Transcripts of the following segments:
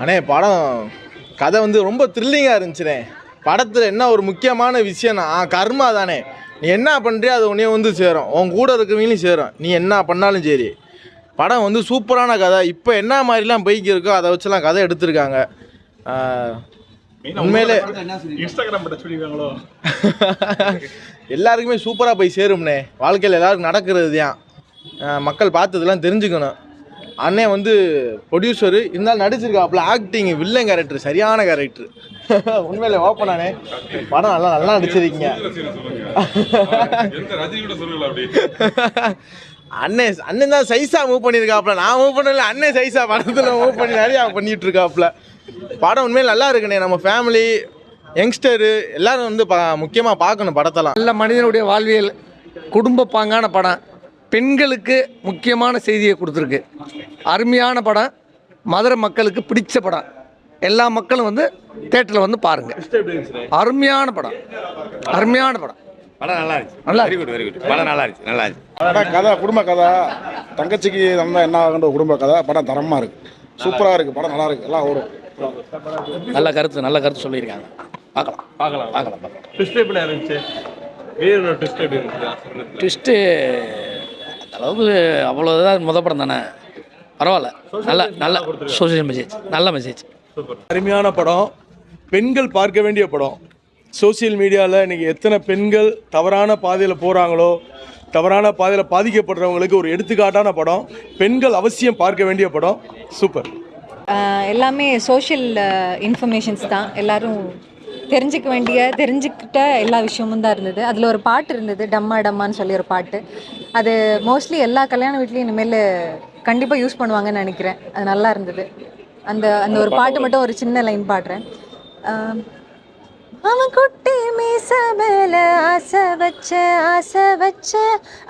அண்ணே படம் கதை வந்து ரொம்ப த்ரில்லிங்காக இருந்துச்சுண்ணே. படத்தில் என்ன ஒரு முக்கியமான விஷயம்னா கர்மா தானே. நீ என்ன பண்ணுறியோ அது உன்னைய வந்து சேரும், உன் கூட இருக்கிறவங்களையும் சேரும். நீ என்ன பண்ணாலும் சரி. படம் வந்து சூப்பரான கதை. இப்போ என்ன மாதிரிலாம் பைக் இருக்கோ அதை வச்சுலாம் கதை எடுத்திருக்காங்க. உண்மையிலே எல்லாருக்குமே சூப்பராக போய் சேரும்ண்ணே. வாழ்க்கையில் எல்லாருக்கும் நடக்கிறது தான். மக்கள் பார்த்ததெல்லாம் தெரிஞ்சுக்கணும். அண்ணே வந்து ப்ரொடியூசரு இருந்தாலும் நடிச்சிருக்காப்புல. ஆக்டிங் வில்லன் கேரக்டர் சரியான கேரக்டர். உண்மையில ஓப்பனானே படம் நல்லா நடிச்சிருக்கீங்க. அண்ணன் தான் சைஸா மூவ் பண்ணியிருக்காப்புல. நான் மூவ் பண்ணல, அண்ணன் சைஸா படத்தில் மூவ் பண்ணி நிறையா பண்ணிட்டு இருக்காப்புல. படம் உண்மையில நல்லா இருக்குண்ணே. நம்ம ஃபேமிலி யங்ஸ்டரு எல்லாரும் வந்து முக்கியமாக பார்க்கணும் படத்தெல்லாம். நல்ல மனிதனுடைய வாழ்வியல் குடும்ப பாங்கான படம், பெண்களுக்கு முக்கியமான செய்தியை கொடுத்துருக்கு. அருமையான படம், மதுரை மக்களுக்கு பிடிச்ச படம். எல்லா மக்களும் வந்து தேட்டரில் வந்து பாருங்கள். அருமையான படம், அருமையான படம். படம் நல்லா இருந்துச்சு. நல்லா வெரி குட், வெரி குட். படம் நல்லா இருந்துச்சு, நல்லா இருந்துச்சு. படம் கதை குடும்ப கதை, தங்கச்சிக்கு தந்தா என்ன ஆகுன்ற குடும்ப கதை. படம் தரமாக இருக்குது, சூப்பராக இருக்குது. படம் நல்லா இருக்குது, எல்லாம் ஓடும். நல்ல கருத்து சொல்லியிருக்காங்க. பார்க்கலாம். ட்விஸ்ட் எப்படி இருந்துச்சு? வேறு ட்விஸ்ட் எப்படி இருந்துச்சு? ட்விஸ்ட்டு அளவுக்கு அவ்வளோதான். படம் தானே, பரவாயில்ல. நல்ல சோசியல் மெசேஜ், நல்ல மெசேஜ். அருமையான படம், பெண்கள் பார்க்க வேண்டிய படம். சோசியல் மீடியாவில் இன்றைக்கி எத்தனை பெண்கள் தவறான பாதையில் போகிறாங்களோ, தவறான பாதையில் பாதிக்கப்படுறவங்களுக்கு ஒரு எடுத்துக்காட்டான படம். பெண்கள் அவசியம் பார்க்க வேண்டிய படம். சூப்பர். எல்லாமே சோஷியல் இன்ஃபர்மேஷன்ஸ் தான். எல்லோரும் தெரிஞ்சுக்கிட்ட எல்லா விஷயமும் தான் இருந்தது. அதில் ஒரு பாட்டு இருந்தது, டம்மா டம்மான்னு சொல்லி ஒரு பாட்டு. அது மோஸ்ட்லி எல்லா கல்யாண வீட்லேயும் இனிமேல் கண்டிப்பாக யூஸ் பண்ணுவாங்கன்னு நினைக்கிறேன். அது நல்லா இருந்தது. அந்த அந்த ஒரு பாட்டு மட்டும் ஒரு சின்ன லைன் பாடுறேன். அவன் குட்டி மீச மேல ஆசை வச்ச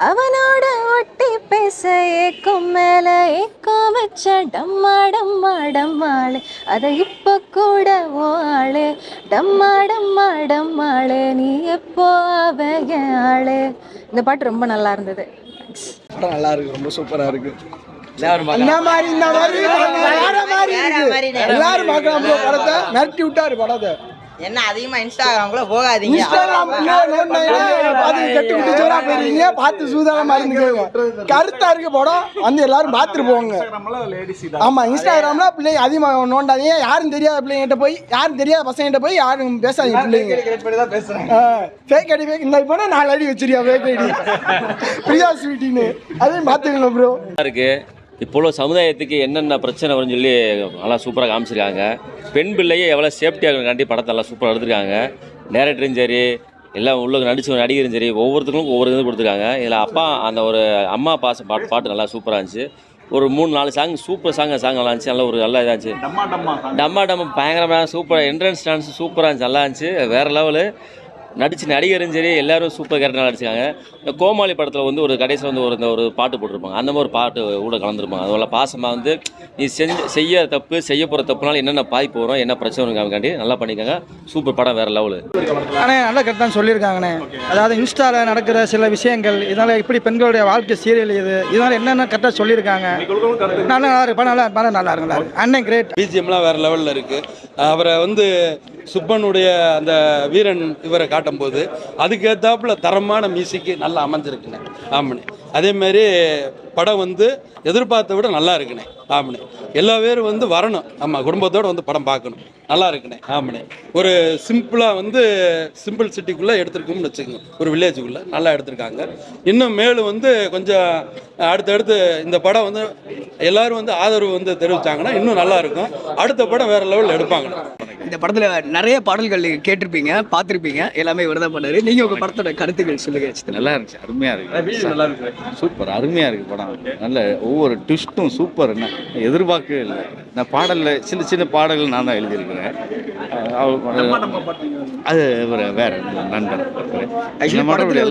அவனோட ஒட்டி பேச ஏக்கம் மேல ஏக்கம் வச்ச டம்மா டம்மா டம்மாளே அதை இப்ப கூட ஓளே டம்மா டம்மா டம்மாளே நீ எப்போ அவன் ஆளே. இந்த பாட்டு ரொம்ப நல்லா இருந்தது. படம் நல்லா இருக்குது, ரொம்ப சூப்பராக இருக்குது. எல்லாரும் பார்க்கலாம் படத்தை. மிரட்டி விட்டாரு படத்தை. என்ன அதிகமா இன்ஸ்டாகிராம்குள்ள போகாதீங்க. பார்த்து சூதானமா இருந்துக்கோங்க. கருத்தா இருக்கு படம், வந்து எல்லாரும் பார்த்துட்டு போவாங்க. ஆமா, இன்ஸ்டாகிராம்ல பிள்ளைங்க அதிகமா நோண்டாதீங்க. யாரும் தெரியாத பிள்ளைங்கிட்ட போய், யாரும் தெரியாத பசங்கிட்ட போய் யாரும் பேசாதீங்க. பிள்ளைங்க ஃபேக் ஐடி இந்த போனா 4 அடி வச்சிருக்கா ஃபேக் ஐடி பிரியா ஸ்வீட்டின்னு, அதையும் பார்த்துக்கணும் ப்ரோ. இருக்கு இப்போ உள்ள சமுதாயத்துக்கு என்னென்ன பிரச்சனை வரும்னு சொல்லி நல்லா சூப்பராக காமிச்சிருக்காங்க. பெண் பிள்ளையை எவ்வளோ சேஃப்டியாக காண்டி படத்தை நல்லா சூப்பராக எடுத்துருக்காங்க. டேரக்டரும் சரி, எல்லாம் உள்ள நடிச்சு நடிகரும் சரி, ஒவ்வொருத்தருக்கும் ஒவ்வொரு இது கொடுத்துருக்காங்க. இதில் அந்த ஒரு அம்மா பாச பாட்டு நல்லா சூப்பராக இருந்துச்சு. ஒரு 3-4 சாங் சூப்பர் சாங் நல்லா இருந்துச்சு. நல்ல ஒரு நல்லா இதாச்சு. டம்மா பயங்கரமாக சூப்பராக என்ட்ரன்ஸ் டான்ஸ் சூப்பராக இருந்துச்சு, நல்லா இருந்துச்சு. வேறு லெவலு நடிச்சு நடிகரும் சரி எல்லாரும் சூப்பர் கேரக்டர் நடிச்சிருக்காங்க. இந்த கோமாளி படத்தில் வந்து ஒரு கடைசியில் வந்து ஒரு பாட்டு போட்டிருப்பாங்க. அந்த மாதிரி ஒரு பாட்டு கூட கலந்துருப்பாங்க. அதுபோல் பாசமாக வந்து நீ செய்ய போகிற தப்புனால என்னென்ன பாதிப்பு வரும், என்ன பிரச்சனை வருங்காண்டி நல்லா பண்ணிக்காங்க. சூப்பர் படம், வேறு லெவலு. ஆனால் நல்ல கருத்து தான் சொல்லியிருக்காங்கண்ணே. அதாவது இன்ஸ்டாவில் நடக்கிற சில விஷயங்கள், இதனால் இப்படி பெண்களுடைய வாழ்க்கை சீரியல் இதனால் என்னென்ன கரெக்டாக சொல்லியிருக்காங்க. நல்லா இருக்கு, நல்லா இருக்கு. அண்ணன் கிரேட். பிஜிஎம்லாம் வேறு லெவலில் இருக்குது. அவரை வந்து சுப்பனுடைய அந்த வீரன் இவரை காட்டும்போது அதுக்கேற்றாப்புல தரமான மியூசிக்கு நல்லா அமைஞ்சிருக்குண்ணே. ஆமாண்ணே. அதேமாரி படம் வந்து எதிர்பார்த்த விட நல்லா இருக்குண்ணே. ஆமாண்ணே. எல்லா பேரும் வந்து வரணும். ஆமாம், குடும்பத்தோடு வந்து படம் பார்க்கணும். நல்லா இருக்குண்ணே. ஆமாண்ணே. ஒரு சிம்பிளாக வந்து சிம்பிள் சிட்டிக்குள்ளே எடுத்துருக்கோம்னு வச்சுக்கோங்க, ஒரு வில்லேஜுக்குள்ளே நல்லா எடுத்திருக்காங்க. இன்னும் மேலும் வந்து கொஞ்சம் அடுத்தடுத்து இந்த படம் வந்து எல்லோரும் வந்து ஆதரவு வந்து தெரிவித்தாங்கன்னா இன்னும் நல்லாயிருக்கும். அடுத்த படம் வேறு லெவலில் எடுப்பாங்க. இந்த படத்தில் நிறைய பாடல்கள் கேட்டிருப்பீங்க, பார்த்துருப்பீங்க. எல்லாமே இவர் தான் பண்ணாரு. நீங்கள் உங்கள் படத்தோட கருத்துக்கள் சொல்லுங்க. நல்லா இருந்துச்சு, அருமையாக இருக்குது. நல்லா இருக்கு, சூப்பர், அருமையாக இருக்குது படம். நல்ல ஒவ்வொரு ட்விஸ்ட்டும் சூப்பர். என்ன எதிர்பார்க்கவே இல்லை. இந்த பாடலில் சின்ன பாடல்கள் நான் தான் எழுதியிருக்கிறேன். அது வேற நண்பர்.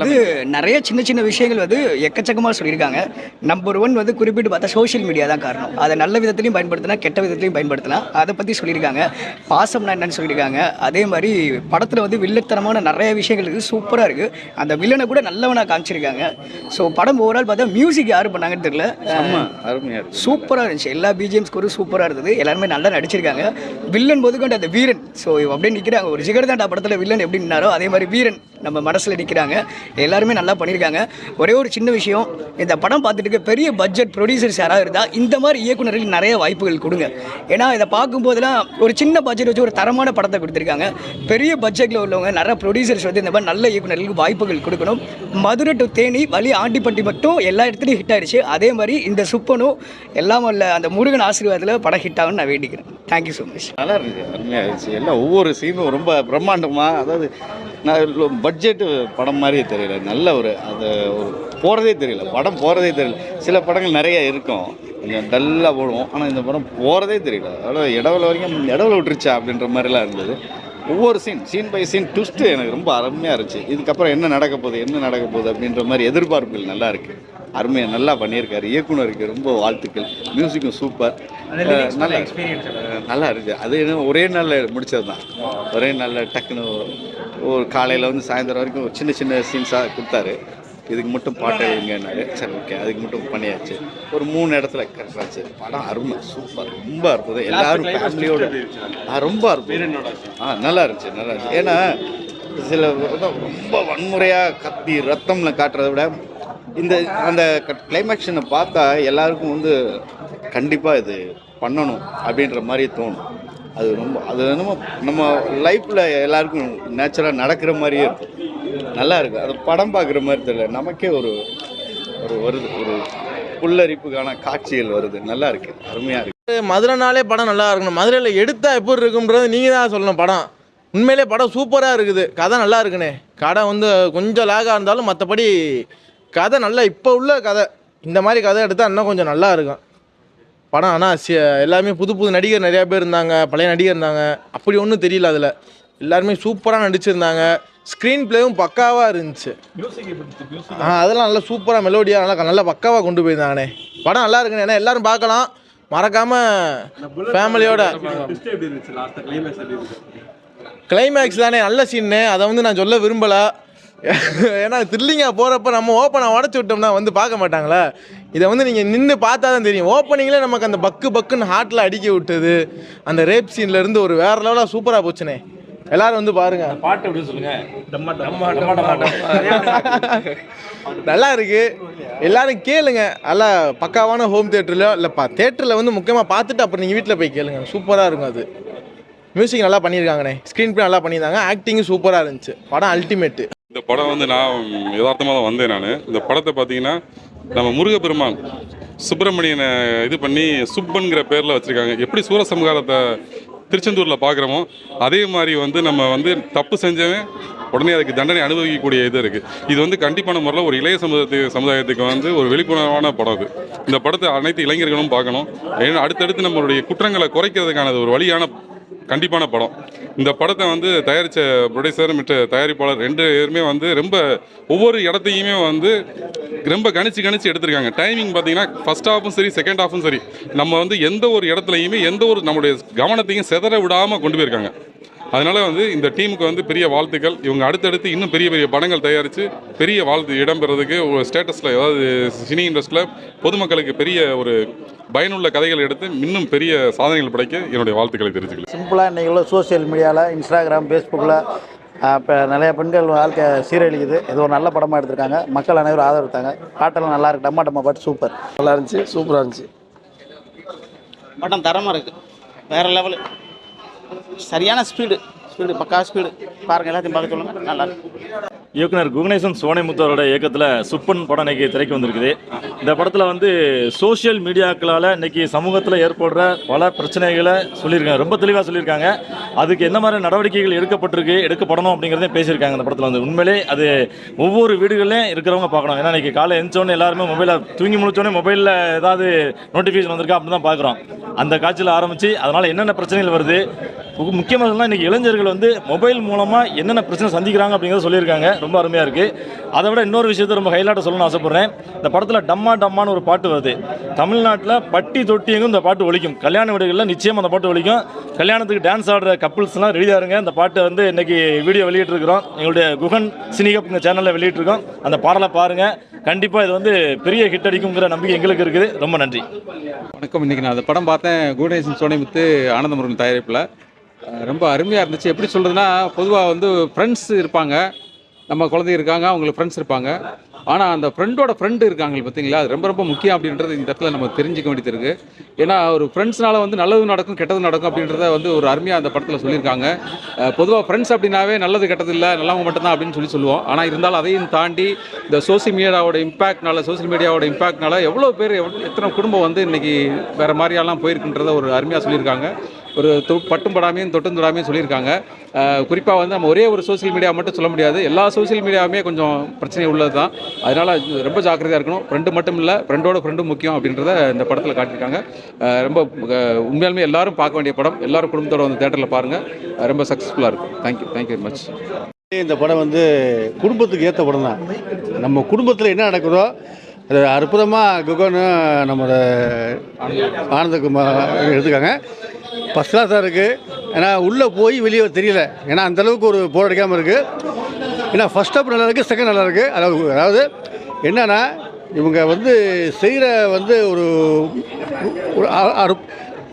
வந்து நிறைய சின்ன விஷயங்கள் வந்து எக்கச்சக்கமாக சொல்லியிருக்காங்க. நம்பர் 1 வந்து குறிப்பிட்டு பார்த்தா சோஷியல் மீடியா தான் காரணம். அதை நல்ல விதத்துலையும் பயன்படுத்தினா, கெட்ட விதத்துலையும் பயன்படுத்தலாம். அதை பற்றி சொல்லியிருக்காங்க. பாசம்னா என்னன்னு சொல்லியிருக்காங்க. அதே மாதிரி படத்தில் வந்து வில்லத்தனமான நிறைய விஷயங்கள் இருக்குது, சூப்பராக இருக்குது. அந்த வில்லனை கூட நல்லவனாக காமிச்சிருக்காங்க. ஸோ படம் ஓவரால் பார்த்தா மியூசிக் யார் பண்ணாங்க பண்ணாங்கன்னு தெரியல, அருமையாக இருக்கு. சூப்பராக இருந்துச்சு. எல்லா பிஜிஎம் ஸ்கோரும் சூப்பராக இருந்தது. எல்லாருமே நல்லா நடிச்சிருக்காங்க. வில்லன் போதுக்கொண்டு அந்த வீரன் ஸோ அப்படியே நிற்கிறாங்க. ஒரு ஜிகர்தாண்டா படத்தில் வில்லன் எப்படி நின்னாரோ அதே மாதிரி வீரன் நம்ம மனசில் நிற்கிறாங்க. எல்லாருமே நல்லா பண்ணியிருக்காங்க. ஒரே ஒரு சின்ன விஷயம், இந்த படம் பார்த்துட்டு பெரிய பட்ஜெட் ப்ரொடியூசர்ஸ் யாராவது இருந்தால் இந்த மாதிரி இயக்குநர்கள் நிறைய வாய்ப்புகள் கொடுங்க. ஏன்னா இதை பார்க்கும்போதெல்லாம் ஒரு சின்ன பட்ஜெட் வச்சு ஒரு தரமான படத்தை கொடுத்துருக்காங்க. பெரிய பட்ஜெட்டில் உள்ளவங்க நிறைய ப்ரொடியூசர்ஸ் வந்து இந்த மாதிரி நல்ல இயக்குநர்களுக்கு வாய்ப்புகள் கொடுக்கணும். மதுரை டு தேனி வழி ஆண்டிப்பட்டி மட்டும் எல்லா இடத்துலையும் ஹிட் ஆயிடுச்சு. அதே மாதிரி இந்த சுப்பனும் எல்லாம் உள்ள அந்த முருகன் ஆசீர்வாதத்தில் படம் ஹிட் ஆகும்னு நான் வேண்டிக்கிறேன். Thank you so much. நல்லா இருந்துச்சு, அருமையாக இருந்துச்சு. எல்லாம் ஒவ்வொரு சீனும் ரொம்ப பிரம்மாண்டமாக, அதாவது நான் பட்ஜெட்டு படம் மாதிரியே தெரியல. நல்ல ஒரு அது ஒரு போகிறதே தெரியல, படம் போகிறதே தெரியல. சில படங்கள் நிறைய இருக்கும், கொஞ்சம் டல்லாக போடுவோம். ஆனால் இந்த படம் போகிறதே தெரியல. அதாவது இடவுல வரைக்கும் இடவுல விட்டுருச்சா அப்படின்ற மாதிரிலாம் இருந்தது. ஒவ்வொரு சீன் பை சீன் ட்விஸ்ட்டு எனக்கு ரொம்ப அருமையாக இருந்துச்சு. இதுக்கப்புறம் என்ன நடக்க போகுது அப்படின்ற மாதிரி எதிர்பார்ப்புகள் நல்லா இருக்குது. அருமையாக நல்லா பண்ணியிருக்காரு. இயக்குனருக்கு ரொம்ப வாழ்த்துக்கள். மியூசிக்கும் சூப்பர், நல்லா இருக்குது. அது என்ன ஒரே நாளில் முடித்தது தான். ஒரே நாளில் டக்குன்னு ஒரு காலையில் வந்து சாயந்தரம் வரைக்கும் சின்ன சின்ன சீன்ஸாக கொடுத்தாரு. இதுக்கு மட்டும் பாட்டு எழுதுங்கன்னாரு. சரி ஓகே, அதுக்கு மட்டும் பண்ணியாச்சு. ஒரு 3 இடத்துல கரெக்டாச்சு. படம் அருமை, சூப்பர், ரொம்ப அற்புதம். எல்லாரும் ஃபேமிலியோட ரொம்ப அற்புதம். நல்லா இருந்துச்சு. ஏன்னா சில ரொம்ப வன்முறையாக கத்தி ரத்தம்ல காட்டுறதை விட இந்த அந்த கிளைமேக்ஷனை பார்த்தா எல்லாருக்கும் வந்து கண்டிப்பாக இது பண்ணணும் அப்படின்ற மாதிரி தோணும். அது நம்ம லைஃப்பில் எல்லாருக்கும் நேச்சுரலாக நடக்கிற மாதிரியே இருக்கும். நல்லா இருக்குது. அது படம் பார்க்குற மாதிரி தெரியல, நமக்கே ஒரு வருது, ஒரு புல்லரிப்புக்கான காட்சிகள் வருது. நல்லா இருக்குது, அருமையாக இருக்குது. மதுரைனாலே படம் நல்லா இருக்கணும். மதுரையில் எடுத்தால் எப்படி இருக்குன்றது நீங்கள் தான் சொல்லணும். படம் உண்மையிலே படம் சூப்பராக இருக்குது. கதை நல்லா இருக்குண்ணே. கதை வந்து கொஞ்சம் லேகாக இருந்தாலும் மற்றபடி கதை நல்லா, இப்போ உள்ள கதை இந்த மாதிரி கதை எடுத்தால் இன்னும் கொஞ்சம் நல்லா இருக்கும் படம். ஆனால் எல்லாருமே புது நடிகர் நிறையா பேர் இருந்தாங்க, பழைய நடிகர் இருந்தாங்க. அப்படி ஒன்றும் தெரியல. அதில் எல்லாருமே சூப்பராக நடிச்சிருந்தாங்க. ஸ்க்ரீன் பிளேவும் பக்காவாக இருந்துச்சு. அதெல்லாம் நல்லா சூப்பராக மெலோடியாக நல்லா பக்காவாக கொண்டு போயிருந்தாங்கண்ணே. படம் நல்லா இருக்குண்ணே. ஏன்னா எல்லோரும் பார்க்கலாம், மறக்காமல் ஃபேமிலியோட. கிளைமேக்ஸ் தானே நல்ல சீன்னு, அதை வந்து நான் சொல்ல விரும்பலை. ஏன்னா த்ரில்லிங்காக போகிறப்ப நம்ம ஓப்பனை உடச்சி விட்டோம்னா வந்து பார்க்க மாட்டாங்களா. இதை வந்து நீங்கள் நின்று பார்த்தா தான் தெரியும். ஓப்பனிங்கில் நமக்கு அந்த பக்குன்னு ஹார்ட்டில் அடிக்க விட்டது. அந்த ரேப் சீன்லேருந்து ஒரு வேறு லெவலாக சூப்பராக போச்சுண்ணே. எல்லாரும் வந்து பாருங்க. பாட்டு எப்படி சொல்லுங்க, நல்லா இருக்கு. எல்லாரும் கேளுங்க. நல்லா பக்காவான ஹோம் தியேட்டர்லையோ இல்லைப்பா தேட்டரில் வந்து முக்கியமாக பார்த்துட்டு அப்புறம் நீங்கள் வீட்டில் போய் கேளுங்க. சூப்பராக இருக்கும். அது மியூசிக் நல்லா பண்ணியிருக்காங்கண்ணே. ஸ்க்ரீன் பிளே நல்லா பண்ணியிருந்தாங்க. ஆக்டிங்கும் சூப்பராக இருந்துச்சு. படம் அல்டிமேட்டு. இந்த படம் வந்து நான் யதார்த்தமாக தான் வந்தேன். நான் இந்த படத்தை பார்த்தீங்கன்னா நம்ம முருகப்பெருமான் சுப்பிரமணியனை இது பண்ணி சுப்பன்கிற பேரில் வச்சுருக்காங்க. எப்படி சூரசம்ஹாரத்தை திருச்செந்தூரில் பார்க்குறோமோ அதே மாதிரி வந்து நம்ம வந்து தப்பு செஞ்சவன் உடனே அதுக்கு தண்டனை அனுபவிக்கக்கூடிய இது இருக்குது. இது வந்து கண்டிப்பான முறையில் ஒரு இளைய சமுதாயத்துக்கு வந்து ஒரு விழிப்புணர்வான படம். இது இந்த படத்தை அனைத்து இளைஞர்களும் பார்க்கணும். ஏன்னா அடுத்தடுத்து நம்மளுடைய குற்றங்களை குறைக்கிறதுக்கான ஒரு வழியான கண்டிப்பான படம். இந்த படத்தை வந்து தயாரித்த ப்ரொடியூசர் மற்ற தயாரிப்பாளர் 2 பேருமே வந்து ரொம்ப ஒவ்வொரு இடத்தையுமே வந்து ரொம்ப கணிச்சு எடுத்திருக்காங்க. டைமிங் பார்த்தீங்கன்னா ஃபர்ஸ்ட் ஹாஃபும் சரி செகண்ட் ஹாஃபும் சரி நம்ம வந்து எந்த ஒரு இடத்துலையுமே எந்த ஒரு நம்முடைய கவனத்தையும் சிதற விடாமல் கொண்டு போயிருக்காங்க. அதனால் வந்து இந்த டீமுக்கு வந்து பெரிய வாழ்த்துக்கள். இவங்க அடுத்தடுத்து இன்னும் பெரிய பெரிய படங்கள் தயாரித்து பெரிய வாழ்த்து இடம்பெறதுக்கு ஒரு ஸ்டேட்டஸில், அதாவது சினி இண்டஸ்ட்ரியில் பொதுமக்களுக்கு பெரிய ஒரு பயனுள்ள கதைகள் எடுத்து இன்னும் பெரிய சாதனைகள் படைக்க என்னுடைய வாழ்த்துக்களை தெரிஞ்சுக்கலாம். சிம்பிளாக இன்றைக்கி உள்ள சோசியல் மீடியாவில், இன்ஸ்டாகிராம், ஃபேஸ்புக்கில் இப்போ நிறைய பெண்கள் வாழ்க்கை சீரழிக்குது. இது ஒரு நல்ல படமாக எடுத்திருக்காங்க. மக்கள் அனைவரும் ஆதரவுத்தாங்க. பாட்டெல்லாம் நல்லா இருக்கு. டம்மா பாட்டு சூப்பர், நல்லா இருந்துச்சு, சூப்பராக இருந்துச்சு. படம் தரமாக இருக்குது, வேறு லெவலு. சரியான ஸ்பீடு பக்கா ஸ்பீடு. பாருங்கள், எல்லாத்தையும் பார்க்க சொல்லுங்கள். நல்லா இருக்கு. இயக்குனர் குகணேசன் சோனைமுத்தோரோட இயக்கத்தில் சுப்பன் படம் இன்னைக்கு திரைக்கு வந்திருக்குது. இந்த படத்தில் வந்து சோஷியல் மீடியாக்களால் இன்னைக்கு சமூகத்தில் ஏற்படுற பல பிரச்சனைகளை சொல்லியிருக்காங்க. ரொம்ப தெளிவாக சொல்லியிருக்காங்க. அதுக்கு என்ன மாதிரி நடவடிக்கைகள் எடுக்கப்படணும் அப்படிங்கிறதையும் பேசியிருக்காங்க. இந்த படத்தில் வந்து உண்மையிலே அது ஒவ்வொரு வீடுகளையும் இருக்கிறவங்க பார்க்கணும். ஏன்னா இன்றைக்கி காலை எழுந்தோடனே எல்லாருமே மொபைலில் தூங்கி முழிச்சோடனே மொபைலில் ஏதாவது நோட்டிஃபிகேஷன் வந்திருக்கா அப்படின்னு தான் பார்க்குறோம். அந்த காட்சியில் ஆரம்பித்து அதனால் என்னென்ன பிரச்சனைகள் வருது, முக்கியமாக இன்றைக்கி இளைஞர்கள் வந்து மொபைல் மூலமாக என்னென்ன பிரச்சனை சந்திக்கிறாங்க அப்படிங்கிறத சொல்லியிருக்காங்க. ரொம்ப அருமையாக இருக்குது. அதை விட இன்னொரு விஷயத்தை ரொம்ப ஹைலைட்டாக சொல்லணும்னு ஆசைப்பட்றேன். இந்த படத்தில் டம்மா டம்மான்னு ஒரு பாட்டு வருது. தமிழ்நாட்டில் பட்டி தொட்டி எங்கும் இந்த பாட்டு ஒலிக்கும். கல்யாண வீடுகளில் நிச்சயம் அந்த பாட்டு ஒலிக்கும். கல்யாணத்துக்கு டான்ஸ் ஆடுற கப்புள்ஸ்லாம் ரெடியாக இருங்க. அந்த பாட்டை வந்து இன்றைக்கி வீடியோ வெளியிட்டிருக்கிறோம். எங்களுடைய குகன் சினிகப் இந்த சேனலில் வெளியிட்டிருக்கோம். அந்த பாடலை பாருங்கள். கண்டிப்பாக இது வந்து பெரிய ஹிட் அடிக்குங்கிற நம்பிக்கை எங்களுக்கு இருக்குது. ரொம்ப நன்றி. வணக்கம். இன்றைக்கி நான் அந்த படம் பார்த்தேன். குகணேசன் சோனைமுத்து ஆனந்தமுருகன் தயாரிப்பில் ரொம்ப அருமையாக இருந்துச்சு. எப்படி சொல்கிறதுனா, பொதுவாக வந்து ஃப்ரெண்ட்ஸ் இருப்பாங்க, நம்ம குழந்தைங்க இருக்காங்க, அவங்களுக்கு ஃப்ரெண்ட்ஸ் இருப்பாங்க. ஆனால் அந்த ஃப்ரெண்டோட ஃப்ரெண்டு இருக்காங்க பார்த்தீங்களா, அது ரொம்ப ரொம்ப முக்கியம் அப்படின்றது இந்த இடத்துல நம்ம தெரிஞ்சிக்க வேண்டியது இருக்குது. ஏன்னா ஒரு ஃப்ரெண்ட்ஸ்னால வந்து நல்லது நடக்கும் கெட்டது நடக்கும் அப்படின்றத வந்து ஒரு அருமையாக அந்த படத்தில் சொல்லியிருக்காங்க. பொதுவாக ஃப்ரெண்ட்ஸ் அப்படின்னாவே நல்லது கெட்டது இல்லை, நல்லவங்க மட்டும்தான் அப்படின்னு சொல்லுவோம். ஆனால் இருந்தாலும் அதையும் தாண்டி இந்த சோசியல் மீடியாவோட இம்பாக்ட்னால எவ்வளோ பேர் எத்தனை குடும்பம் வந்து இன்றைக்கி வேறு மாதிரியெல்லாம் போயிருக்குன்றத ஒரு அருமையாக சொல்லியிருக்காங்க. ஒரு பட்டும் படாமையும் தொட்டும் தொடாமையும் சொல்லியிருக்காங்க. குறிப்பாக வந்து நம்ம ஒரே ஒரு சோசியல் மீடியா மட்டும் சொல்ல முடியாது. எல்லா சோசியல் மீடியாவுமே கொஞ்சம் பிரச்சனை உள்ளது தான். அதனால் ரொம்ப ஜாக்கிரதையாக இருக்கணும். ஃப்ரெண்டு மட்டும் இல்லை, ஃப்ரெண்டோட ஃப்ரெண்டும் முக்கியம் அப்படின்றத இந்த படத்தில் காட்டியிருக்காங்க. ரொம்ப உண்மையாலுமே எல்லாரும் பார்க்க வேண்டிய படம். எல்லாரும் குடும்பத்தோட வந்து தேட்டரில் பாருங்கள். ரொம்ப சக்ஸஸ்ஃபுல்லாக இருக்கும். Thank you very much. இந்த படம் வந்து குடும்பத்துக்கு ஏற்ற படம் தான். நம்ம குடும்பத்தில் என்ன நடக்குதோ அது அற்புதமாக குகன் நம்மளோட ஆனந்தகுமார் எடுத்துக்காங்க. ஃபஸ்ட் கிளாஸாக இருக்குது. ஏன்னா உள்ளே போய் வெளியே தெரியல. ஏன்னா அந்தளவுக்கு ஒரு போர் அடிக்காமல் இருக்குது. ஏன்னா ஃபஸ்ட் ஹாப் நல்லா இருக்குது, செகண்ட் நல்லா இருக்குது. அதாவது என்னென்னா இவங்க வந்து செய்கிற வந்து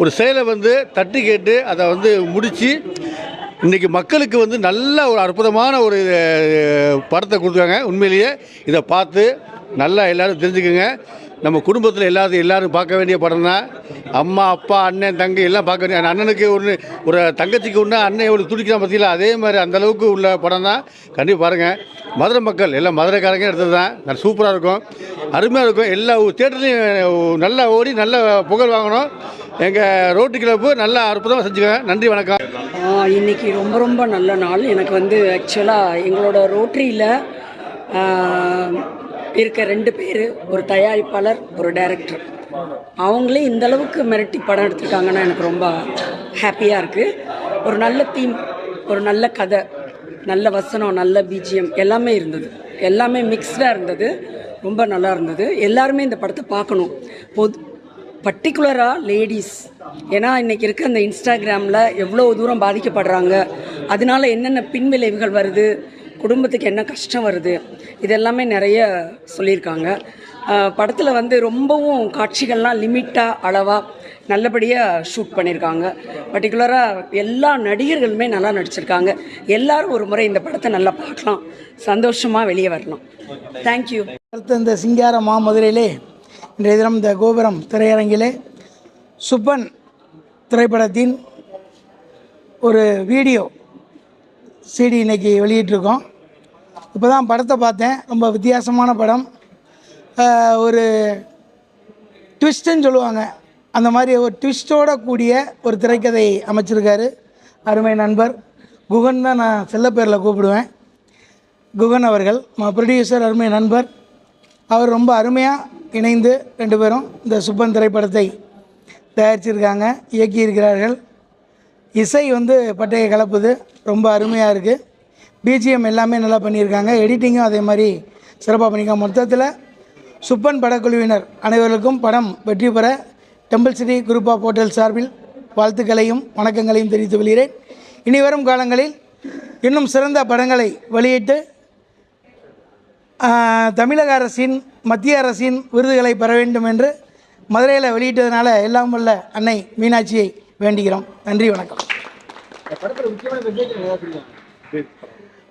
ஒரு செயலை வந்து தட்டி கேட்டு அதை வந்து முடித்து இன்றைக்கி மக்களுக்கு வந்து நல்ல ஒரு அற்புதமான ஒரு படத்தை கொடுத்துருக்காங்க. உண்மையிலேயே இதை பார்த்து நல்லா எல்லோரும் தெரிஞ்சுக்கோங்க. நம்ம குடும்பத்தில் எல்லோரும் பார்க்க வேண்டிய படம் தான். அம்மா அப்பா அண்ணன் தங்கை எல்லாம் பார்க்க வேண்டிய, அண்ணனுக்கு ஒரு தங்கச்சிக்கு ஒன்று அண்ணன் எவ்வளோ துடிக்கலாம் பார்த்தீங்களா, அதே மாதிரி அந்தளவுக்கு உள்ள படம் தான். கண்டிப்பாக பாருங்கள். மதுரை மக்கள் எல்லாம் மதுரைக்காரங்க எடுத்தது தான். நல்ல சூப்பராக இருக்கும், அருமையாக இருக்கும். எல்லா தேட்டர்லையும் நல்லா ஓடி நல்ல புகழ் வாங்கணும். எங்கள் ரோட்டு கிளப்பு நல்லா அற்புதமாக செஞ்சுக்கோங்க. நன்றி, வணக்கம். இன்றைக்கி ரொம்ப நல்ல நாள். எனக்கு வந்து ஆக்சுவலாக எங்களோட ரோட்டரியில் இருக்க 2 பேர், ஒரு தயாரிப்பாளர், ஒரு டைரக்டர், அவங்களே இந்தளவுக்கு மிரட்டி படம் எடுத்திருக்காங்கன்னா எனக்கு ரொம்ப ஹாப்பியாக இருக்குது. ஒரு நல்ல தீம், ஒரு நல்ல கதை, நல்ல வசனம், நல்ல பிஜிஎம் எல்லாமே இருந்தது. எல்லாமே மிக்ஸ்டாக இருந்தது. ரொம்ப நல்லா இருந்தது. எல்லாருமே இந்த படத்தை பார்க்கணும். பர்டிகுலராக லேடிஸ். ஏன்னா இன்றைக்கி இருக்க அந்த இன்ஸ்டாகிராமில் எவ்வளோ தூரம் பாதிக்கப்படுறாங்க, அதனால என்னென்ன பின்விளைவுகள் வருது, குடும்பத்துக்கு என்ன கஷ்டம் வருது, இதெல்லாமே நிறைய சொல்லியிருக்காங்க. படத்தில் வந்து ரொம்பவும் காட்சிகள்லாம் லிமிட்டாக அளவாக நல்லபடியாக ஷூட் பண்ணியிருக்காங்க. பர்டிகுலராக எல்லா நடிகர்களுமே நல்லா நடிச்சிருக்காங்க. எல்லாரும் ஒரு முறை இந்த படத்தை நல்லா பார்க்கலாம், சந்தோஷமாக வெளியே வரலாம். தேங்க்யூ. அடுத்த இந்த சிங்கார மாமதுரையிலே இன்றைய தினம் இந்த கோபுரம் திரையரங்கிலே சுப்பன் திரைப்படத்தின் ஒரு வீடியோ சிடி இன்றைக்கி வெளியிட்டிருக்கோம். இப்போ தான் படத்தை பார்த்தேன். ரொம்ப வித்தியாசமான படம். ஒரு ட்விஸ்ட்டுன்னு சொல்லுவாங்க, அந்த மாதிரி ஒரு ட்விஸ்ட்டோட கூடிய ஒரு திரைக்கதை அமைச்சிருக்காரு அருமை நண்பர் குகன் தான் நான் செல்ல பேரில் கூப்பிடுவேன். குகன் அவர்கள் ப்ரொடியூசர், அருமை நண்பர். அவர் ரொம்ப அருமையாக இணைந்து 2 பேரும் இந்த சுப்பன் திரைப்படத்தை தயாரிச்சிருக்காங்க, இயக்கியிருக்கிறார்கள். இசை வந்து பட்டையை கலப்புது, ரொம்ப அருமையாக இருக்குது. பிஜிஎம் எல்லாமே நல்லா பண்ணியிருக்காங்க. எடிட்டிங்கும் அதே மாதிரி சிறப்பாக பண்ணியிருக்காங்க. மொத்தத்தில் சுப்பன் படக்குழுவினர் அனைவருக்கும் படம் வெற்றி பெற temple city group of hotel சார்பில் வாழ்த்துக்களையும் வணக்கங்களையும் தெரிவித்து வருகிறேன். இனி வரும் காலங்களில் இன்னும் சிறந்த படங்களை வெளியிட்டு தமிழக அரசின், மத்திய அரசின் விருதுகளை பெற வேண்டும் என்று மதுரையில் வெளியிட்டதுனால எல்லாம் உள்ள அன்னை மீனாட்சியை வேண்டுகிறோம். நன்றி, வணக்கம்.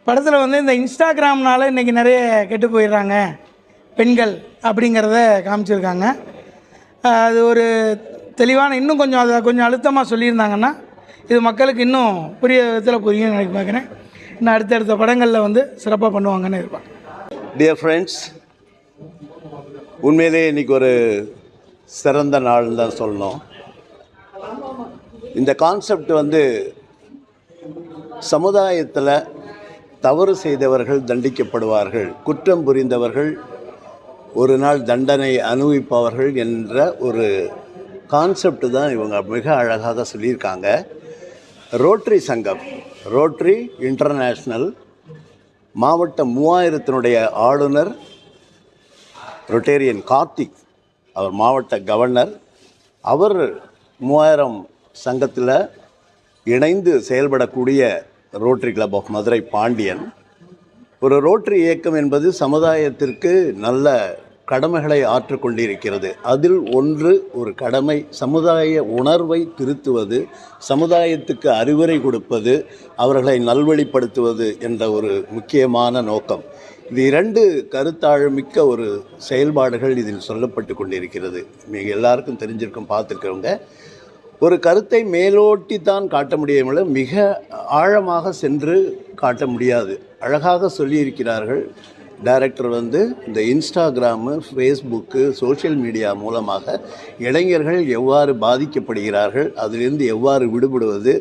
படத்தில் வந்து இந்த இன்ஸ்டாகிராம்னால இன்றைக்கி நிறைய கெட்டு போயிடுறாங்க பெண்கள் அப்படிங்கிறத காமிச்சிருக்காங்க. அது ஒரு தெளிவான, இன்னும் கொஞ்சம் அதை கொஞ்சம் அழுத்தமாக சொல்லியிருந்தாங்கன்னா இது மக்களுக்கு இன்னும் புரிய விதத்தில் புரியும் நினைக்க பார்க்குறேன். இன்னும் அடுத்தடுத்த படங்களில் வந்து சிறப்பாக பண்ணுவாங்கன்னு இருப்பாங்க. டியர் ஃப்ரெண்ட்ஸ், உண்மையிலே இன்றைக்கி ஒரு சிறந்த நாள்னு தான் சொல்லணும். இந்த கான்செப்ட் வந்து சமுதாயத்தில் தவறு செய்தவர்கள் தண்டிக்கப்படுவார்கள், குற்றம் புரிந்தவர்கள் ஒரு நாள் தண்டனை அனுபவிப்பவர்கள் என்ற ஒரு கான்செப்ட் தான் இவங்க மிக அழகாக சொல்லியிருக்காங்க. ரோட்டரி சங்கம், ரோட்டரி இன்டர்நேஷ்னல் மாவட்டம் 3000 ஆளுநர் ரொட்டேரியன் கார்த்திக், அவர் மாவட்ட கவர்னர். அவர் 3000 சங்கத்தில் இணைந்து செயல்படக்கூடிய rotary club of Madurai Pandian. ஒரு ரோட்டரி இயக்கம் என்பது சமுதாயத்திற்கு நல்ல கடமைகளை ஆற்றிக்கொண்டிருக்கிறது. அதில் ஒன்று ஒரு கடமை சமுதாய உணர்வை திருத்துவது, சமுதாயத்துக்கு அறிவுரை கொடுப்பது, அவர்களை நல்வழிப்படுத்துவது என்ற ஒரு முக்கியமான நோக்கம். இது 2 கருத்தாழமிக்க ஒரு செயல்பாடுகள் இதில் சொல்லப்பட்டு கொண்டிருக்கிறது. மிக எல்லாருக்கும் தெரிஞ்சிருக்கும், பார்த்துருக்கிறவங்க. ஒரு கருத்தை மேலோட்டி தான் காட்ட முடியுமில்ல, மிக ஆழமாக சென்று காட்ட முடியாது. அழகாக சொல்லியிருக்கிறார்கள் டைரக்டர். இந்த இன்ஸ்டாகிராமு, ஃபேஸ்புக்கு, சோஷியல் மீடியா மூலமாக இளைஞர்கள் எவ்வாறு பாதிக்கப்படுகிறார்கள், அதிலிருந்து எவ்வாறு விடுபடுவது,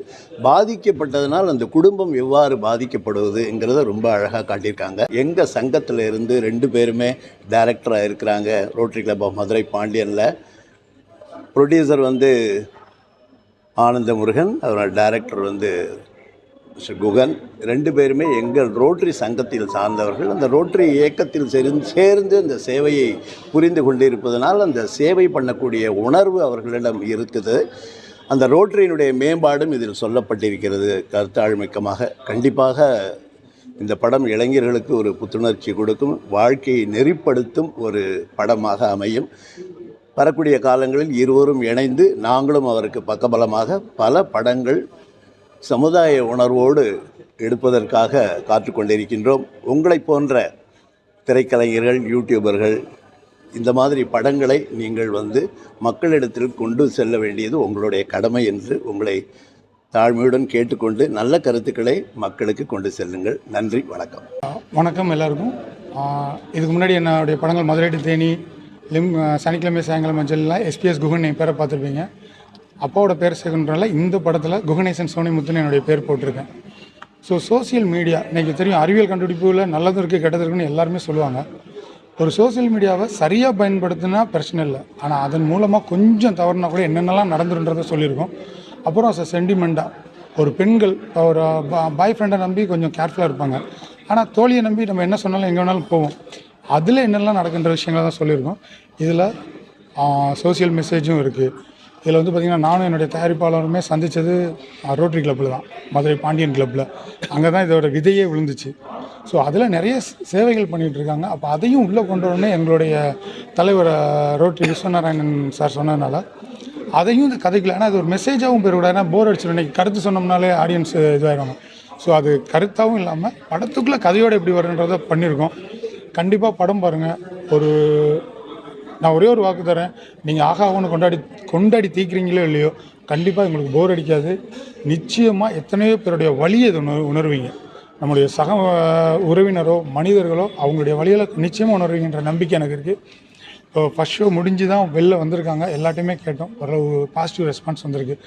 பாதிக்கப்பட்டதனால் அந்த குடும்பம் எவ்வாறு பாதிக்கப்படுவதுங்கிறத ரொம்ப அழகாக காட்டியிருக்காங்க. எங்கள் சங்கத்தில் இருந்து 2 பேருமே டைரக்டராக இருக்கிறாங்க ரோட்டரி கிளப் ஆஃப் மதுரை பாண்டியனில். ப்ரொடியூசர் ஆனந்த முருகன், அவரோட டைரக்டர் மிஸ்டர் குகன். 2 பேருமே எங்கள் ரோட்டரி சங்கத்தில் சார்ந்தவர்கள். அந்த ரோட்டரி இயக்கத்தில் சேர்ந்து அந்த சேவையை புரிந்து கொண்டிருப்பதனால் அந்த சேவை பண்ணக்கூடிய உணர்வு அவர்களிடம் இருக்குது. அந்த ரோட்டரியினுடைய மேம்பாடும் இதில் சொல்லப்பட்டிருக்கிறது கருத்தாழ்மிக்கமாக. கண்டிப்பாக இந்த படம் இளைஞர்களுக்கு ஒரு புத்துணர்ச்சி கொடுக்கும், வாழ்க்கையை நெறிப்படுத்தும் ஒரு படமாக அமையும். வரக்கூடிய காலங்களில் இருவரும் இணைந்து நாங்களும் அவருக்கு பக்கபலமாக பல படங்கள் சமுதாய உணர்வோடு எடுப்பதற்காக காத்து கொண்டிருக்கின்றோம். உங்களை போன்ற திரைக்கலைஞர்கள், யூடியூபர்கள் இந்த மாதிரி படங்களை நீங்கள் மக்களிடத்தில் கொண்டு செல்ல வேண்டியது உங்களுடைய கடமை என்று உங்களை தாழ்மையுடன் கேட்டுக்கொண்டு நல்ல கருத்துக்களை மக்களுக்கு கொண்டு செல்லுங்கள். நன்றி, வணக்கம். வணக்கம் எல்லாருக்கும். இதுக்கு முன்னாடி என்னுடைய படங்கள் மதுரை டு தேனி, சனிக்கிழமை சாயங்காலம் மஞ்சள்லாம் எஸ்பிஎஸ் குகன் என் பேரை பார்த்துருப்பீங்க. அப்பாவோட பேர் சேர்க்கணுன்றனால இந்த படத்தில் குகணேசன் சோனிமுத்துன்னு என்னுடைய பேர் போட்டிருக்கேன். ஸோ சோசியல் மீடியா இன்றைக்கி தெரியும், அறிவியல் கண்டுபிடிப்புல நல்லதும் இருக்குது கெட்டது இருக்குன்னு எல்லாருமே சொல்லுவாங்க. ஒரு சோசியல் மீடியாவை சரியாக பயன்படுத்தினா பிரச்சனை இல்லை, ஆனால் அதன் மூலமாக கொஞ்சம் தவறுனா கூட என்னென்னலாம் நடந்துருன்றதை சொல்லியிருக்கோம். அப்புறம் சென்டிமெண்ட்டாக ஒரு பெண்கள் ஒரு பாய் ஃப்ரெண்டை நம்பி கொஞ்சம் கேர்ஃபுல்லாக இருப்பாங்க, ஆனால் தோழியை நம்பி நம்ம என்ன சொன்னாலும் எங்கே வேணாலும் போவோம். அதில் என்னெல்லாம் நடக்கின்ற விஷயங்களை தான் சொல்லியிருக்கோம். இதில் சோசியல் மெசேஜும் இருக்குது. இதில் பார்த்திங்கன்னா நானும் என்னுடைய தயாரிப்பாளருமே சந்தித்தது ரோட்டரி கிளப்பில் தான், மதுரை பாண்டியன் கிளப்பில். அங்கே தான் இதோட விதையே விழுந்துச்சு. ஸோ அதில் நிறைய சேவைகள் பண்ணிகிட்ருக்காங்க. அப்போ அதையும் உள்ளே கொண்டு வரணும்னு எங்களுடைய தலைவர் ரோட்டரி விஸ்வநாராயணன் சார் சொன்னதுனால அதையும் இந்த கதைக்குள்ள, ஏன்னா அது ஒரு மெசேஜாகவும் போயிடக்கூடாது. ஏன்னா போர் அடிச்சிடும், இன்றைக்கி கருத்து சொன்னோம்னாலே ஆடியன்ஸ் இதுவாகிடுவாங்க. ஸோ அது கருத்தாகவும் இல்லாமல் படத்துக்குள்ளே கதையோடு எப்படி வருன்றதை பண்ணியிருக்கோம். கண்டிப்பாக படம் பாருங்கள். நான் ஒரே ஒரு வாக்கு தரேன், நீங்கள் ஆகாவுன்னு கொண்டாடி தீக்கிறீங்களோ இல்லையோ, கண்டிப்பாக உங்களுக்கு போர் அடிக்காது. நிச்சயமாக எத்தனையோ பேருடைய வழியை இது உணர்வீங்க. நம்முடைய சக உறவினரோ மனிதர்களோ அவங்களுடைய வழியில் நிச்சயமாக உணர்வீங்கன்ற நம்பிக்கை எனக்கு இருக்குது. இப்போ ஃபஸ்ட் ஷோ முடிஞ்சு தான் வெளில வந்திருக்காங்க, எல்லாத்தையுமே கேட்டோம், ஒரு பாசிட்டிவ் ரெஸ்பான்ஸ் வந்திருக்கு.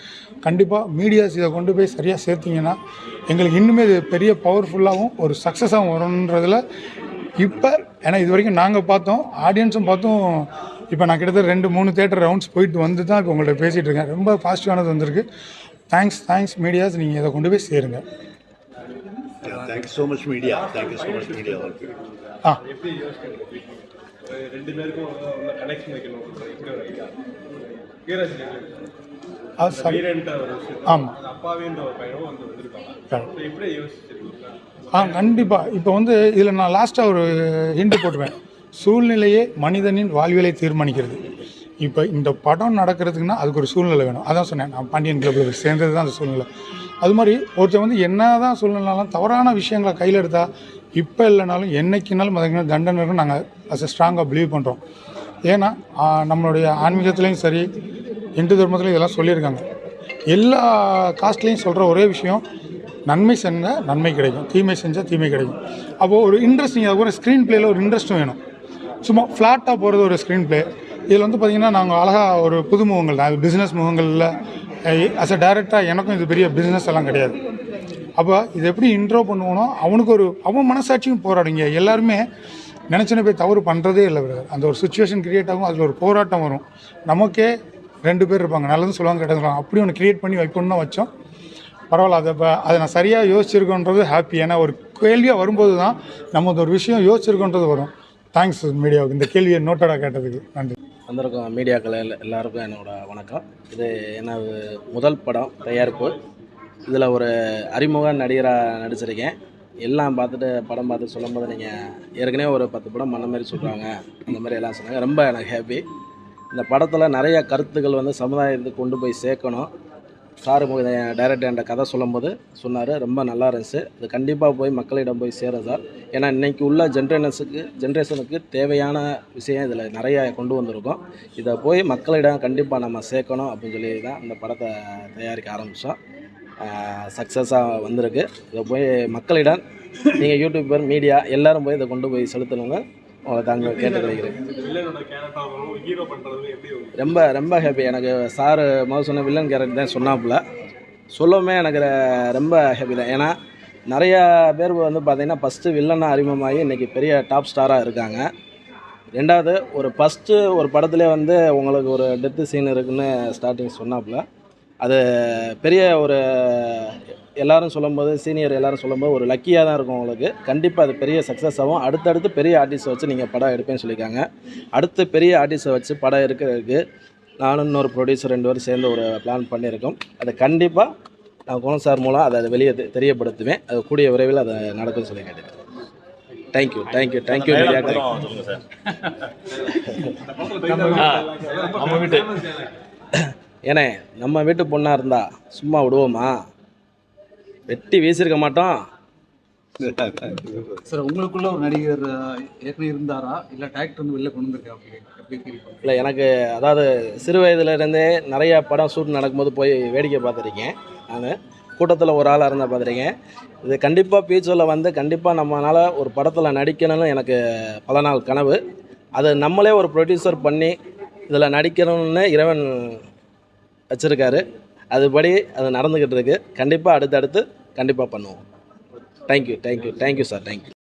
கண்டிப்பாக மீடியாஸ் இதை கொண்டு போய் சரியாக சேர்த்திங்கன்னா எங்களுக்கு இன்னுமே இது பெரிய பவர்ஃபுல்லாகவும் ஒரு சக்ஸஸாகவும் வரணுன்றதில் இப்போ, ஏன்னா இது வரைக்கும் நாங்கள் பார்த்தோம், ஆடியன்ஸும் பார்த்தோம். இப்போ நான் கிட்டத்தட்ட 2-3 தியேட்டர் ரவுண்ட்ஸ் போயிட்டு வந்து தான் இப்போ உங்கள்கிட்ட பேசிகிட்டு இருக்கேன். ரொம்ப பாசிட்டிவானது வந்திருக்கு. தேங்க்ஸ் மீடியாஸ், நீங்கள் இதை கொண்டு போய் சேருங்க. Thank you so much media. Thank you so much media. ஆமாம், கண்டிப்பாக. இப்போ இதில் நான் லாஸ்ட்டாக ஒரு ஹிண்ட் போட்டுருவேன். சூழ்நிலையே மனிதனின் வாழ்வியலை தீர்மானிக்கிறது. இப்போ இந்த படம் நடக்கிறதுக்குன்னா அதுக்கு ஒரு சூழ்நிலை வேணும். அதான் சொன்னேன், நான் பாண்டியன் கிளப்பில் சேர்ந்தது தான் அந்த சூழ்நிலை. அது மாதிரி ஒருத்தர் என்ன தான் சூழ்நிலைனாலும் தவறான விஷயங்களை கையில் எடுத்தால் இப்போ இல்லைனாலும் என்றைக்குனாலும் அதுக்கு தண்டனை இருக்கும். நாங்கள் அஸ் ஸ்ட்ராங்காக பிலீவ் பண்ணுறோம். ஏன்னா நம்மளுடைய ஆன்மீகத்துலேயும் சரி, இந்து தர்மத்துலேயும் இதெல்லாம் சொல்லியிருக்காங்க. எல்லா காஸ்ட்லேயும் சொல்கிற ஒரே விஷயம், நன்மை செஞ்சால் நன்மை கிடைக்கும், தீமை செஞ்சால் தீமை கிடைக்கும். அப்போது ஒரு இன்ட்ரெஸ்டிங், அது ஒரு ஸ்க்ரீன் பிளேயில் ஒரு இன்ட்ரெஸ்ட்டும் வேணும். சும்மா ஃப்ளாட்டாக போகிறது ஒரு ஸ்க்ரீன் பிளே. இதில் பார்த்திங்கன்னா நாங்கள் அழகாக ஒரு புது முகங்கள் தான், பிஸ்னஸ் முகங்களில் அஸ் அ டைரக்டராக எனக்கும் இது பெரிய பிஸ்னஸ் எல்லாம் கிடையாது. அப்போ இது எப்படி இன்ட்ரோ பண்ணுவோனோ அவனுக்கு அவன் மனசாட்சியும் போராடுங்க. எல்லாருமே நினச்சின போய் தவறு பண்ணுறதே இல்லை. அந்த ஒரு சுச்சுவேஷன் க்ரியேட் ஆகும், அதில் ஒரு போராட்டம் வரும். நமக்கே 2 பேர் இருப்பாங்க, நல்லதும் சொல்லுவாங்க கெட்டது சொல்லுவாங்க. அப்படி ஒன்று க்ரியேட் பண்ணி வைக்கணும்னு வச்சோம். பரவாயில்ல, அதை நான் சரியாக யோசிச்சிருக்கோன்றது ஹாப்பி. ஏன்னா ஒரு கேள்வியாக வரும்போது தான் நம்ம ஒரு விஷயம் யோசிச்சிருக்கோன்றது வரும். தேங்க்ஸ் மீடியாவுக்கு இந்த கேள்வியை நோட்டடாக கேட்டதுக்கு நன்றி. வந்திருக்கோம் மீடியாக்கள் எல்லாருக்கும் என்னோட வணக்கம். இது என்ன முதல் படம் தயாரிப்பு. இதில் ஒரு அறிமுக நடிகராக நடிச்சிருக்கேன். எல்லாம் பார்த்துட்டு படம் பார்த்து சொல்லும்போது நீங்கள் ஏற்கனவே ஒரு 10 படம் பண்ண மாதிரி சொல்கிறாங்க, அந்த மாதிரி எல்லாம் சொன்னாங்க. ரொம்ப எனக்கு ஹாப்பி. இந்த படத்தில் நிறைய கருத்துக்கள் வந்து சமுதாயத்துக்கு கொண்டு போய் சேர்க்கணும். சார் டைரக்டர் என்ற கதை சொல்லும்போது சொன்னார், ரொம்ப நல்லா இருந்துச்சு. இது கண்டிப்பாக போய் மக்களிடம் போய் சேரும் சார். ஏன்னா இன்றைக்கி உள்ள ஜென்ரேஷனுக்கு தேவையான விஷயம் இதில் நிறையா கொண்டு வந்திருக்கோம். இதை போய் மக்களிடம் கண்டிப்பாக நம்ம சேர்க்கணும் அப்படின்னு சொல்லி தான் இந்த படத்தை தயாரிக்க ஆரம்பித்தோம். சக்ஸஸாக வந்திருக்கு. இதை போய் மக்களிடம் நீங்கள் யூடியூபர் மீடியா எல்லோரும் போய் இதை கொண்டு போய் செலுத்தணுங்க தாங்கள் கேட்டுக்கிறேன். ரொம்ப ரொம்ப ஹாப்பி. எனக்கு சார் முதல் சொன்ன வில்லன் கேரக்டர் தான் சொன்னாப்புல சொல்லவுமே எனக்கு ரொம்ப ஹாப்பி தான். ஏன்னா நிறையா பேர் வந்து பார்த்திங்கன்னா ஃபஸ்ட்டு வில்லனாக அறிமுகமாகி இன்றைக்கி பெரிய டாப் ஸ்டாராக இருக்காங்க. ரெண்டாவது ஃபஸ்ட்டு ஒரு படத்துலேயே வந்து உங்களுக்கு ஒரு டெத்து சீன் இருக்குதுன்னு ஸ்டார்டிங் சொன்னாப்புல அது பெரிய எல்லோரும் சொல்லும்போது சீனியர் எல்லோரும் சொல்லும்போது ஒரு லக்கியாக தான் இருக்கும் உங்களுக்கு. கண்டிப்பாக அது பெரிய சக்ஸஸ் ஆகும். அடுத்தடுத்து பெரிய ஆர்டிஸ்ட்டை வச்சு நீங்கள் படம் எடுப்பேன்னு சொல்லியிருக்காங்க. அடுத்து பெரிய ஆர்டிஸ்ட்டை வச்சு படம் இருக்கிறதுக்கு நானும் இன்னொரு ப்ரொடியூசர் 2 பேரும் சேர்ந்து ஒரு பிளான் பண்ணியிருக்கோம். அதை கண்டிப்பாக நான் குணம் சார் மூலம் அதை வெளியே தெரியப்படுத்துவேன். அது கூடிய விரைவில் அதை நடக்கும்னு சொல்லி கேட்டுக்கிறேன். தேங்க்யூ. ஏன்னா நம்ம வீட்டு பொண்ணாக இருந்தால் சும்மா விடுவோமா? வெட்டி வீசியிருக்க மாட்டோம். சார் உங்களுக்குள்ள ஒரு நடிகர் ஏற்கனவே இருந்தாரா இல்லை டேரக்டர் வந்து வெளில கொண்டு வந்திருக்கா? இல்லை, எனக்கு அதாவது சிறு வயதுலேருந்தே நிறையா படம் ஷூட் நடக்கும்போது போய் வேடிக்கை பார்த்துருக்கேன். நான் கூட்டத்தில் ஒரு ஆளாக இருந்தால் பார்த்துருக்கேன். இது கண்டிப்பாக ஃபியூச்சரில் வந்து கண்டிப்பாக நம்மளால் ஒரு படத்தில் நடிக்கணும்னு எனக்கு பல நாள் கனவு. அதை நம்மளே ஒரு ப்ரொடியூசர் பண்ணி இதில் நடிக்கணும்னு இறைவன் வச்சுருக்காரு. அதுபடி அது நடந்துக்கிட்டு இருக்குது. கண்டிப்பாக அடுத்தடுத்து கண்டிப்பாக பண்ணுவோம். Thank you sir. தேங்க்யூ.